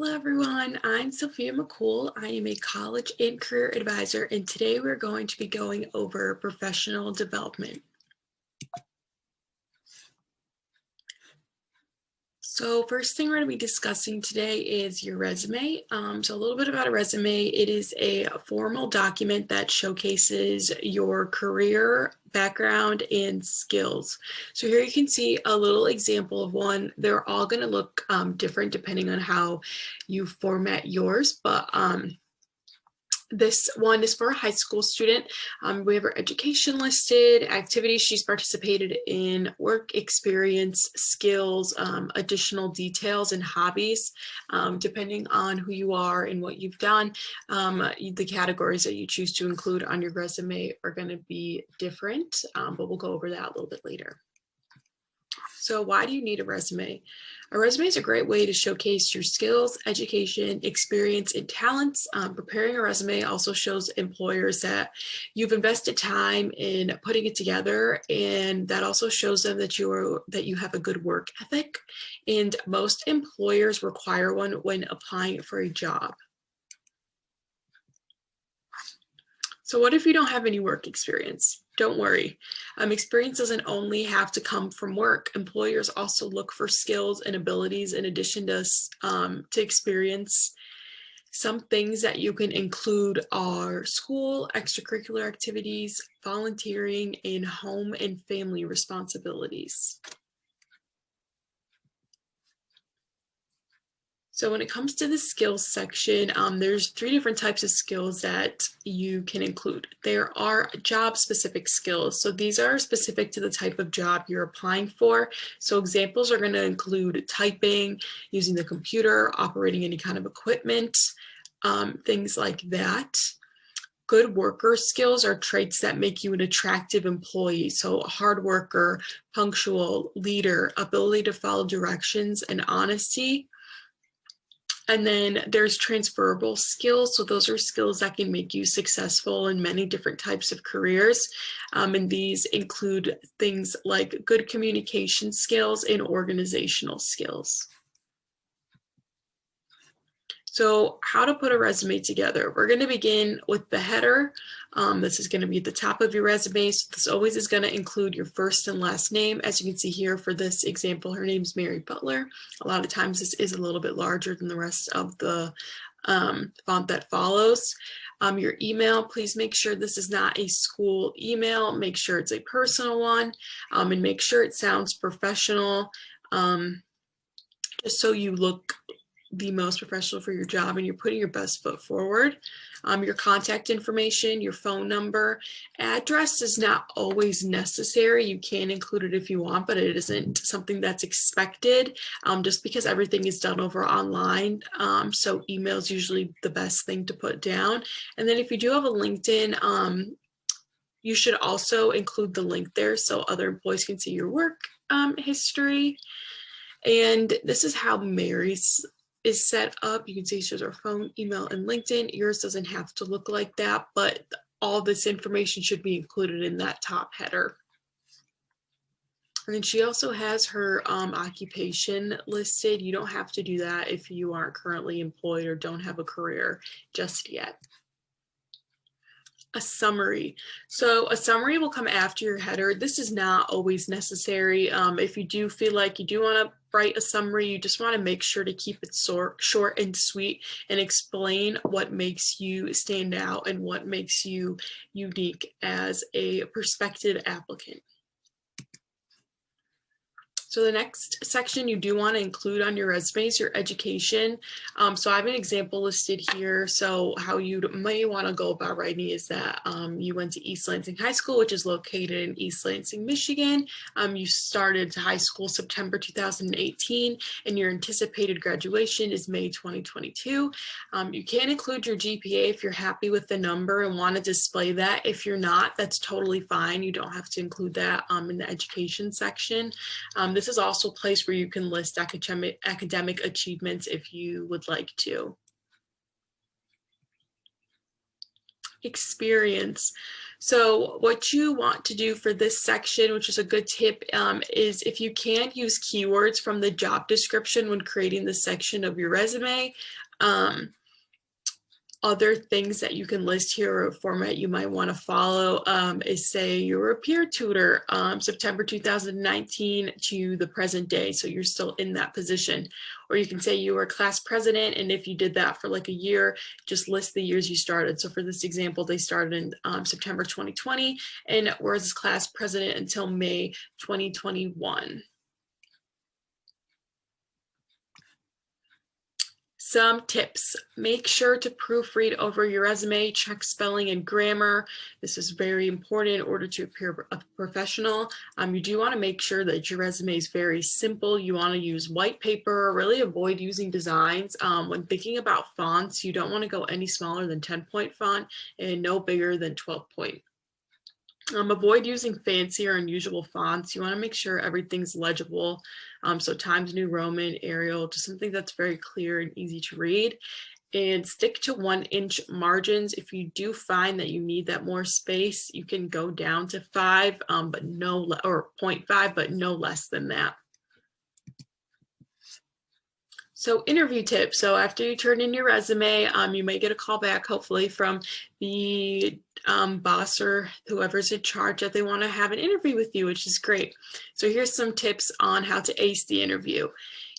Hello everyone, I'm Sophia McCool. I am a college and career advisor, and today we're going to be going over professional development. So first thing we're going to be discussing today is your resume. So a little bit about a resume. It is a formal document that showcases your career, background, and skills. So here you can see a little example of one. They're all going to look different depending on how you format yours, but this one is for a high school student. We have her education listed, activities she's participated in, work experience, skills, additional details, and hobbies. Depending on who you are and what you've done, the categories that you choose to include on your resume are going to be different, but we'll go over that a little bit later. So why do you need a resume? A resume is a great way to showcase your skills, education, experience, and talents. Preparing a resume also shows employers that you've invested time in putting it together, and that also shows them that you have a good work ethic. And most employers require one when applying for a job. So what if you don't have any work experience? Don't worry. Experience doesn't only have to come from work. Employers also look for skills and abilities in addition to experience. Some things that you can include are school, extracurricular activities, volunteering, and home and family responsibilities. So when it comes to the skills section, there's 3 different types of skills that you can include. There are job-specific skills. So these are specific to the type of job you're applying for. So examples are going to include typing, using the computer, operating any kind of equipment, things like that. Good worker skills are traits that make you an attractive employee. So a hard worker, punctual, leader, ability to follow directions, and honesty. And then there's transferable skills. So those are skills that can make you successful in many different types of careers. And these include things like good communication skills and organizational skills. So how to put a resume together. We're going to begin with the header. This is going to be at the top of your resume. So this always is going to include your first and last name. As you can see here for this example, her name's Mary Butler. A lot of times this is a little bit larger than the rest of the font that follows. Your email, please make sure this is not a school email. Make sure it's a personal one, and make sure it sounds professional, just so you look the most professional for your job and you're putting your best foot forward. Your contact information, your phone number, address is not always necessary. You can include it if you want, but it isn't something that's expected, just because everything is done over online. So email is usually the best thing to put down. And then if you do have a LinkedIn, you should also include the link there so other employees can see your work history. And this is how Mary's is set up. You can see she has her phone, email, and LinkedIn. Yours doesn't have to look like that, but all this information should be included in that top header. And then she also has her occupation listed. You don't have to do that if you aren't currently employed or don't have a career just yet. A summary. So a summary will come after your header. This is not always necessary. If you do feel like you do want to write a summary, you just want to make sure to keep it short and sweet and explain what makes you stand out and what makes you unique as a prospective applicant. So the next section you do want to include on your resume is your education. So I have an example listed here. So how you may want to go about writing is that you went to East Lansing High School, which is located in East Lansing, Michigan. You started high school September 2018, and your anticipated graduation is May 2022. You can include your GPA if you're happy with the number and want to display that. If you're not, that's totally fine. You don't have to include that in the education section. This is also a place where you can list academic achievements if you would like to. Experience. So what you want to do for this section, which is a good tip, is if you can use keywords from the job description when creating the section of your resume. Other things that you can list here, or a format you might want to follow, is say you were a peer tutor, September 2019 to the present day, so you're still in that position. Or you can say you were class president, and if you did that for like a year, just list the years you started. So for this example, they started in September 2020 and were as class president until May 2021. Some tips: make sure to proofread over your resume, check spelling and grammar. This is very important in order to appear a professional. You do want to make sure that your resume is very simple. You want to use white paper, really avoid using designs. When thinking about fonts, you don't want to go any smaller than 10-point font and no bigger than 12-point. Avoid using fancy or unusual fonts. You want to make sure everything's legible. So Times New Roman, Arial, just something that's very clear and easy to read. And stick to 1-inch margins. If you do find that you need that more space, you can go down to 5, but no, or 0.5, but no less than that. So interview tips. So after you turn in your resume, you may get a call back, hopefully, from the boss or whoever's in charge that they want to have an interview with you, which is great. So here's some tips on how to ace the interview.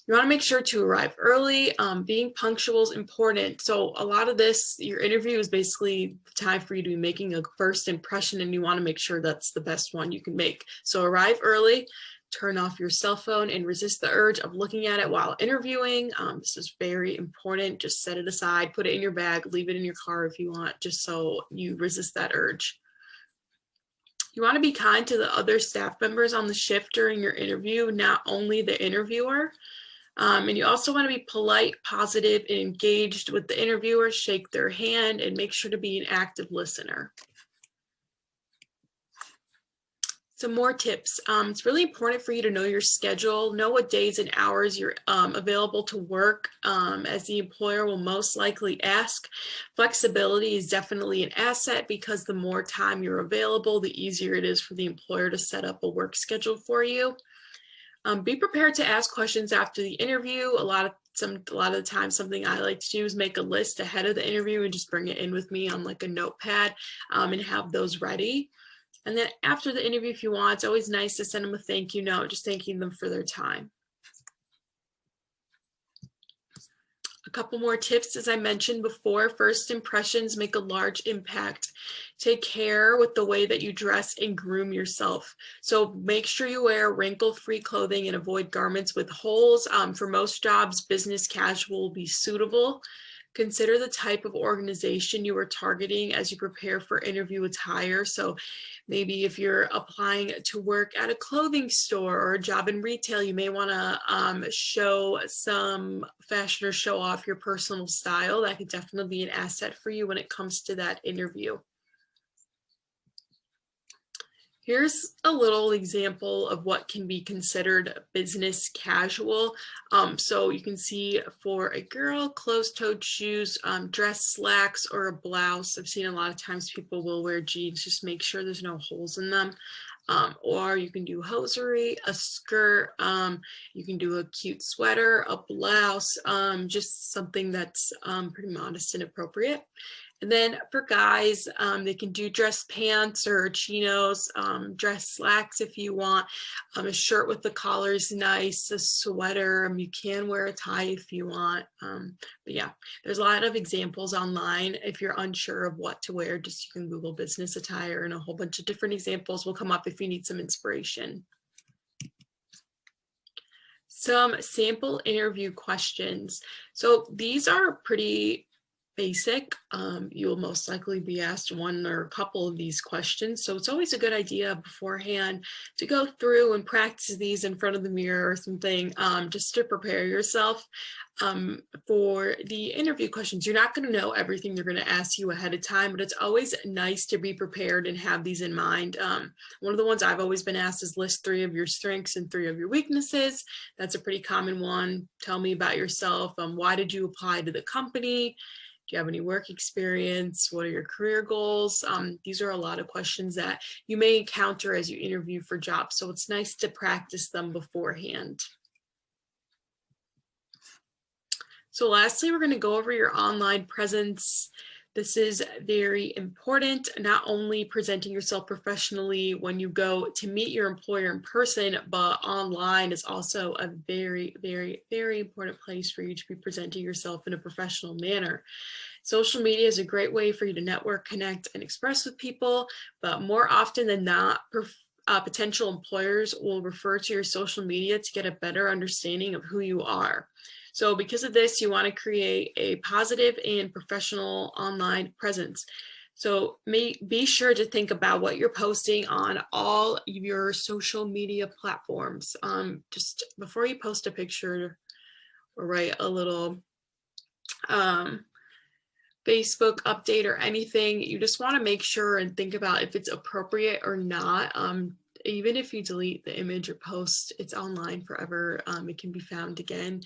You want to make sure to arrive early. Being punctual is important. So a lot of this, your interview is basically the time for you to be making a first impression, and you want to make sure that's the best one you can make. So arrive early. Turn off your cell phone and resist the urge of looking at it while interviewing. This is very important. Just set it aside, put it in your bag, leave it in your car if you want, just so you resist that urge. You want to be kind to the other staff members on the shift during your interview, not only the interviewer. And you also want to be polite, positive, and engaged with the interviewer. Shake their hand and make sure to be an active listener. Some more tips. It's really important for you to know your schedule, know what days and hours you're available to work, as the employer will most likely ask. Flexibility is definitely an asset, because the more time you're available, the easier it is for the employer to set up a work schedule for you. Be prepared to ask questions after the interview. A lot of the time, something I like to do is make a list ahead of the interview and just bring it in with me on like a notepad, and have those ready. And then after the interview, if you want, it's always nice to send them a thank you note, just thanking them for their time. A couple more tips, as I mentioned before. First impressions make a large impact. Take care with the way that you dress and groom yourself. So make sure you wear wrinkle-free clothing and avoid garments with holes. For most jobs, business casual will be suitable. Consider the type of organization you are targeting as you prepare for interview attire. So maybe if you're applying to work at a clothing store or a job in retail, you may want to show some fashion or show off your personal style. That could definitely be an asset for you when it comes to that interview. Here's a little example of what can be considered business casual. So you can see for a girl, closed-toed shoes, dress slacks, or a blouse. I've seen a lot of times people will wear jeans, just make sure there's no holes in them. Or you can do hosiery, a skirt, you can do a cute sweater, a blouse, just something that's pretty modest and appropriate. And then for guys, they can do dress pants or chinos, dress slacks if you want. A shirt with the collar is nice, a sweater. You can wear a tie if you want. But yeah, there's a lot of examples online. If you're unsure of what to wear, just you can Google business attire, and a whole bunch of different examples will come up if you need some inspiration. Some sample interview questions. So these are pretty basic. You'll most likely be asked one or a couple of these questions. So it's always a good idea beforehand to go through and practice these in front of the mirror or something, just to prepare yourself for the interview questions. You're not going to know everything they're going to ask you ahead of time, but it's always nice to be prepared and have these in mind. One of the ones I've always been asked is list 3 of your strengths and 3 of your weaknesses. That's a pretty common one. Tell me about yourself. Why did you apply to the company? Do you have any work experience? What are your career goals? These are a lot of questions that you may encounter as you interview for jobs. So it's nice to practice them beforehand. So lastly, we're going to go over your online presence. This is very important, not only presenting yourself professionally when you go to meet your employer in person, but online is also a very, very, very important place for you to be presenting yourself in a professional manner. Social media is a great way for you to network, connect, and express with people, but more often than not, potential employers will refer to your social media to get a better understanding of who you are. So because of this, you want to create a positive and professional online presence. So be sure to think about what you're posting on all of your social media platforms. Just before you post a picture or write a little Facebook update or anything, you just want to make sure and think about if it's appropriate or not. Even if you delete the image or post, it's online forever. It can be found again.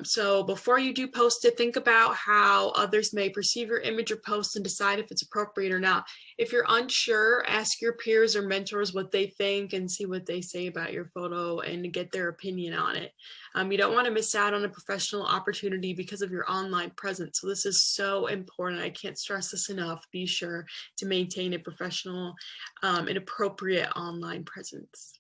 So before you do post it, think about how others may perceive your image or post and decide if it's appropriate or not. If you're unsure, ask your peers or mentors what they think and see what they say about your photo and get their opinion on it. You don't want to miss out on a professional opportunity because of your online presence. So this is so important. I can't stress this enough. Be sure to maintain a professional and appropriate online presence.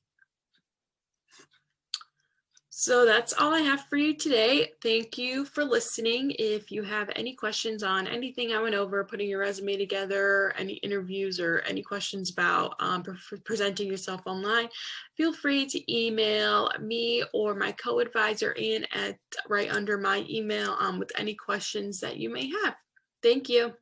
So that's all I have for you today. Thank you for listening. If you have any questions on anything I went over, putting your resume together, any interviews, or any questions about presenting yourself online, feel free to email me or my co-advisor Ann at right under my email with any questions that you may have. Thank you.